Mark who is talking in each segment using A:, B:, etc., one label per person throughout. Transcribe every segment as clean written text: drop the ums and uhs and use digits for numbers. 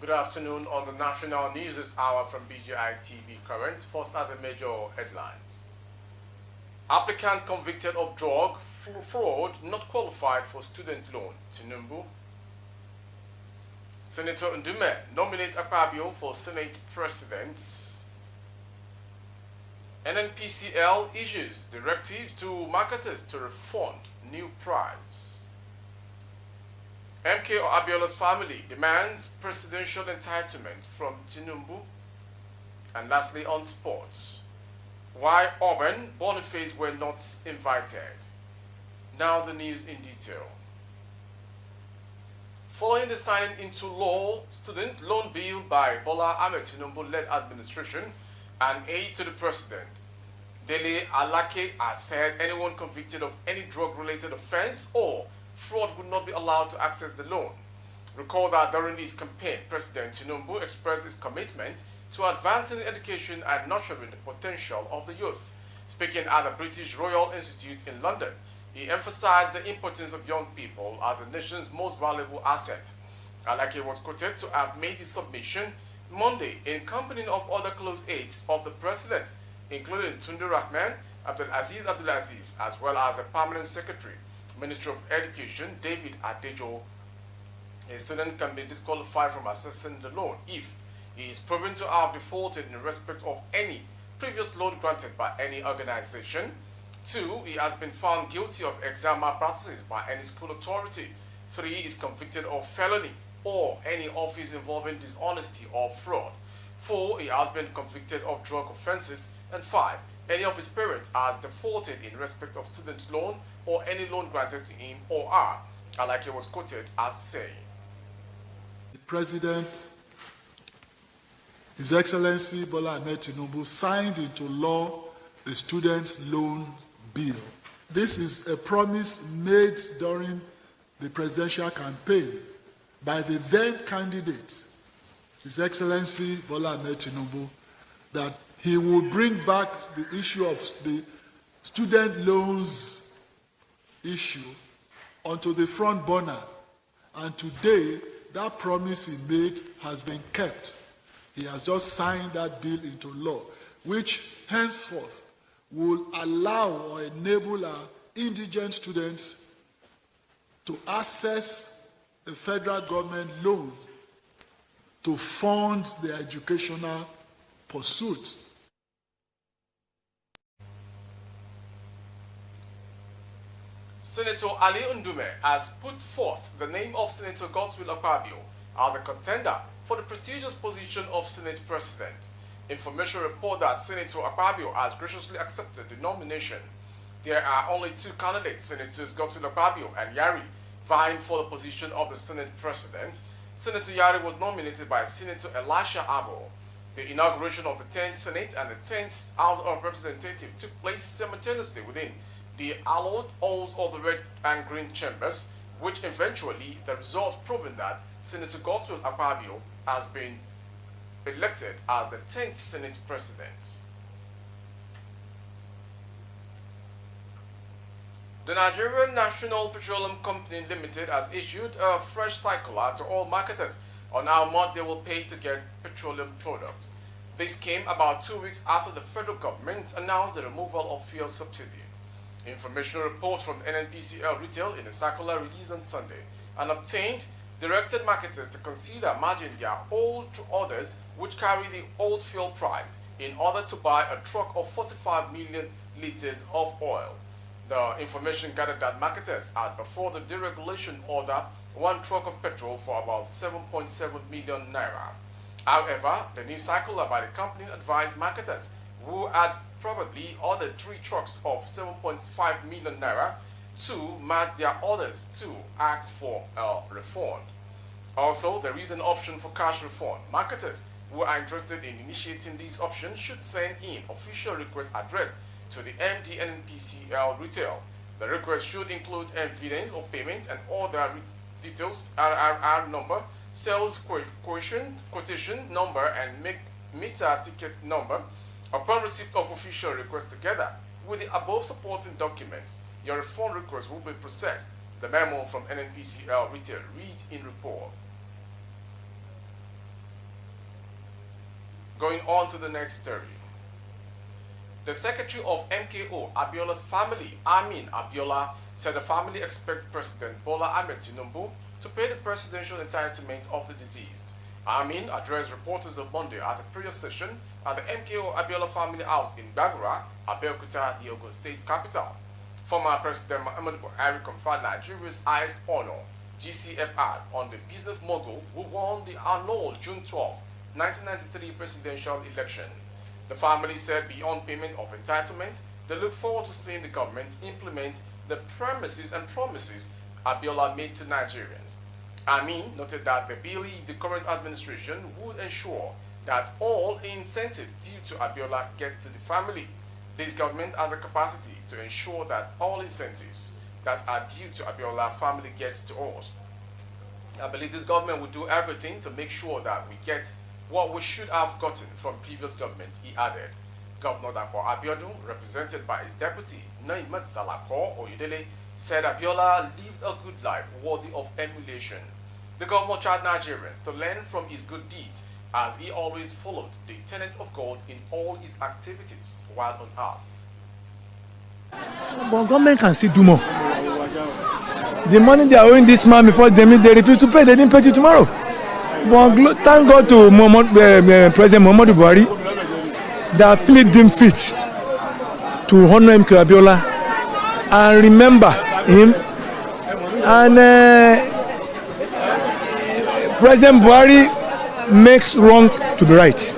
A: Good afternoon on the national news this hour from BGI TV Current. First are the major headlines. Applicant convicted of drug fraud not qualified for student loan, Tinubu. Senator Gunman nominates Abiola for Senate President. NNPCL issues directive to marketers to refund new price. MK Abiola's family demands presidential entitlement from Tinubu. And lastly, on sports, why Auburn Boniface were not invited. Now the news in detail. Following the signing into law student loan bill by Bola Ahmed Tinubu-led administration and aid to the president, Dele Alake has said anyone convicted of any drug-related offense or fraud would not be allowed to access the loan. Recall that during his campaign, President Tinubu expressed his commitment to advancing education and nurturing the potential of the youth. Speaking at the British Royal Institute in London, he emphasized the importance of young people as the nation's most valuable asset. Alake was quoted to have made his submission Monday in company of other close aides of the president, including Tunde Rahman, Abdulaziz, as well as the Permanent Secretary, Minister of Education, David Adejo. A student can be disqualified from accessing the loan if he is proven to have defaulted in respect of any previous loan granted by any organization. 2, he has been found guilty of exam malpractices by any school authority. 3, is convicted of felony or any offense involving dishonesty or fraud. 4, he has been convicted of drug offenses. And 5, any of his parents has defaulted in respect of student loan or any loan granted to him or her, like he was quoted as saying.
B: The President, His Excellency Bola Ahmed Tinubu, signed into law the Students' Loan Bill. This is a promise made during the presidential campaign by the then candidate, His Excellency Bola Ahmed Tinubu, that he will bring back the issue of the student loans issue onto the front burner. And today, that promise he made has been kept. He has just signed that bill into law, which henceforth will allow or enable our indigent students to access the federal government loans to fund their educational pursuit.
A: Senator Ali Ndume has put forth the name of Senator Godswill Akpabio as a contender for the prestigious position of Senate President. Information report that Senator Akpabio has graciously accepted the nomination. There are only 2 candidates, Senators Godswill Akpabio and Yari, vying for the position of the Senate President. Senator Yari was nominated by Senator Elisha Abo. The inauguration of the 10th Senate and the 10th House of Representatives took place simultaneously within the hallowed halls of the red and green chambers, which eventually the result proving that Senator Godswill Akpabio has been elected as the 10th Senate President. The Nigerian National Petroleum Company Limited has issued a fresh circular to all marketers on how much they will pay to get petroleum products. This came about 2 weeks after the federal government announced the removal of fuel subsidy. Information reports from NNPC Retail in a circular released on Sunday and obtained directed marketers to consider merging their old orders which carry the old fuel price in order to buy a truck of 45 million liters of oil. The information gathered that marketers had before the deregulation order 1 truck of petrol for about 7.7 million naira. However, the new circular by the company advised marketers who had probably ordered 3 trucks of 7.5 million naira to match their orders to ask for a refund. Also, there is an option for cash refund. Marketers who are interested in initiating this option should send in official request addressed to the MD NNPC Retail. The request should include evidence of payment and order details, RRR number, sales quotation number, and meter ticket number. Upon receipt of official request together with the above supporting documents, your refund request will be processed. The memo from NNPC Retail read in report. Going on to the next story. The secretary of MKO Abiola's family, Aminu Abiola, said the family expects President Bola Ahmed Tinubu to pay the presidential entitlement of the deceased. Aminu addressed reporters on Monday at a prayer session at the MKO Abiola family house in Bagura, Abeokuta, the Ogun State capital. Former President Muhammadu Buhari conferred Nigeria's highest honor, GCFR, on the business mogul who won the annual June 12, 1993 presidential election. The family said beyond payment of entitlement, they look forward to seeing the government implement the promises Abiola made to Nigerians. Amin noted that they believe the current administration would ensure that all incentives due to Abiola get to the family. This government has the capacity to ensure that all incentives that are due to Abiola family gets to us. I believe this government will do everything to make sure that we get what we should have gotten from previous government, he added. Governor Dapo Abiodun, represented by his deputy, Naimat Salako Oyedele, said Abiola lived a good life worthy of emulation. The governor charged Nigerians to learn from his good deeds as he always followed the tenets of God in all his activities while on earth.
C: But government can still do more. The money they are owing this man before they refuse to pay, they didn't pay it tomorrow. But thank God to President Muhammadu Buhari that feel deemed fit to honor MK Abiola and remember him. And President Buhari makes wrong to be right.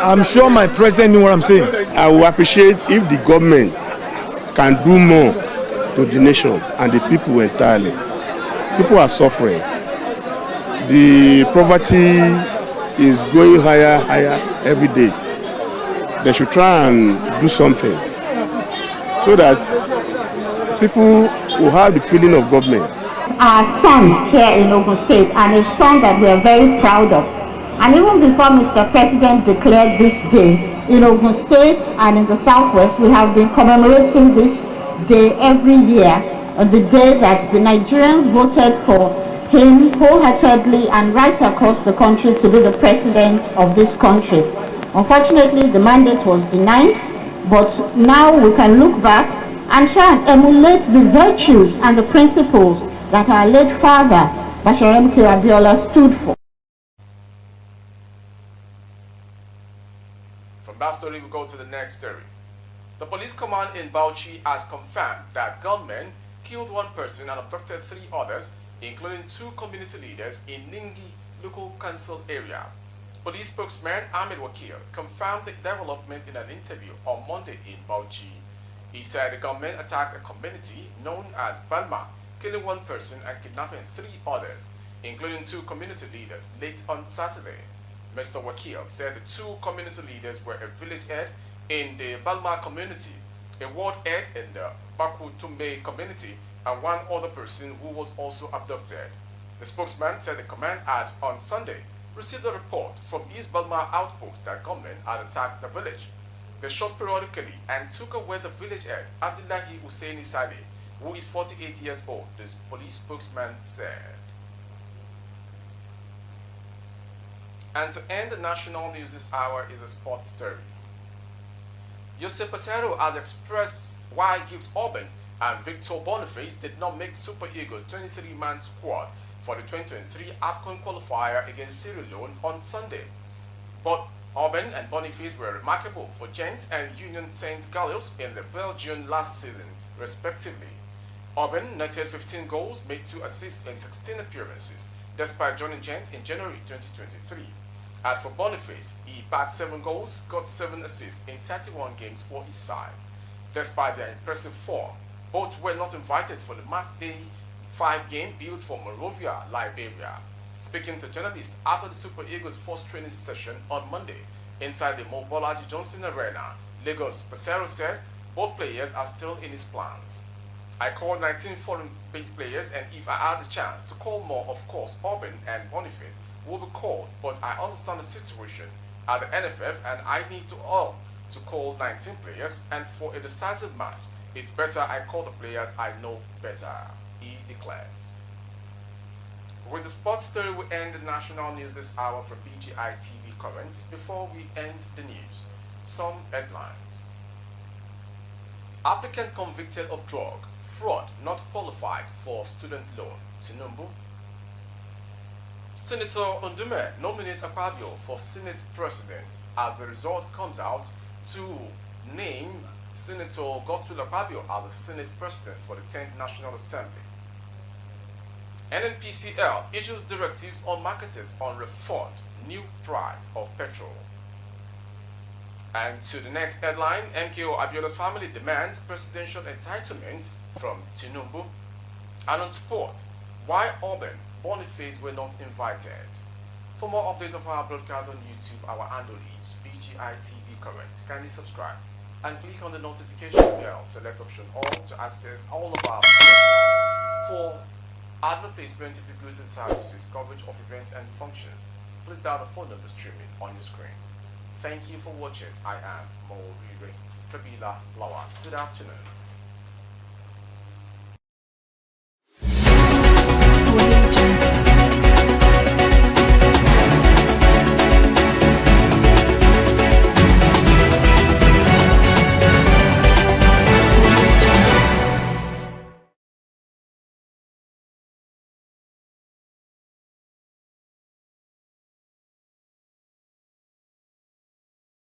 C: I'm sure my president knew what I'm saying.
D: I will appreciate if the government can do more to the nation and the people entirely. People are suffering. The poverty is going higher every day. They should try and do something so that people will have the feeling of government.
E: Our son here in Ogun State, and a son that we are very proud of. And even before Mr. President declared this day, in Ogun State and in the Southwest, we have been commemorating this day every year, on the day that the Nigerians voted for him wholeheartedly and right across the country to be the president of this country. Unfortunately, the mandate was denied, but now we can look back and try and emulate the virtues and the principles that our late father, Bashir M. Abiola, stood for.
A: From that story, we go to the next story. The police command in Bauchi has confirmed that gunmen killed one person and abducted 3 others, including 2 community leaders in Ningi local council area. Police spokesman Ahmed Wakil confirmed the development in an interview on Monday in Bauchi. He said the gunmen attacked a community known as Balma, killing 1 person and kidnapping 3 others, including 2 community leaders, late on Saturday. Mr. Wakil said the 2 community leaders were a village head in the Balma community, a ward head in the Bakutumbe community, and 1 other person who was also abducted. The spokesman said the command had, on Sunday, received a report from East Balma outpost that gunmen had attacked the village. They shot periodically and took away the village head, Abdullahi Husseini Saleh, who is 48 years old, the police spokesman said. And to end the national news this hour is a sports story. Jose Pesaro has expressed why Gift Orban and Victor Boniface did not make Super Eagles 23-man squad for the 2023 AFCON qualifier against Sierra Leone on Sunday. But Orban and Boniface were remarkable for Gent and Union St. Gallios in the Belgian last season, respectively. Orban netted 15 goals, made 2 assists in 16 appearances, despite joining Gent in January 2023. As for Boniface, he bagged 7 goals, got 7 assists in 31 games for his side. Despite their impressive form, both were not invited for the match day 5 game built for Monrovia, Liberia. Speaking to journalists after the Super Eagles' first training session on Monday inside the Mobolaji Johnson Arena, Lagos, Pesaro said both players are still in his plans. I called 19 foreign-based players, and if I had the chance to call more, of course, Orban and Boniface will be called, but I understand the situation at the NFF and I need to call 19 players, and for a decisive match, it's better I call the players I know better, he declares. With the sports story, we end the national news this hour for BGI TV Currents. Before we end the news, some headlines. Applicant convicted of drug fraud not qualified for student loan. Tinubu. Senator Gunman nominates Abiola for Senate President as the result comes out to name Senator Abiola as the Senate President for the 10th National Assembly. NNPCL issues directives on marketers on refund new price of petrol. And to the next headline, MKO Abiola's family demands presidential entitlement from Tinubu. And on sport, why Auburn Boniface were not invited. For more updates of our broadcast on YouTube, our handle is BGI TV Current. Kindly subscribe and click on the notification bell. Select option all to access all of our broadcasts. For advert placement, goods and services, coverage of events and functions, please dial the phone number streaming on your screen. Thank you for watching. I am Maureen Kabila Lawal. Good afternoon.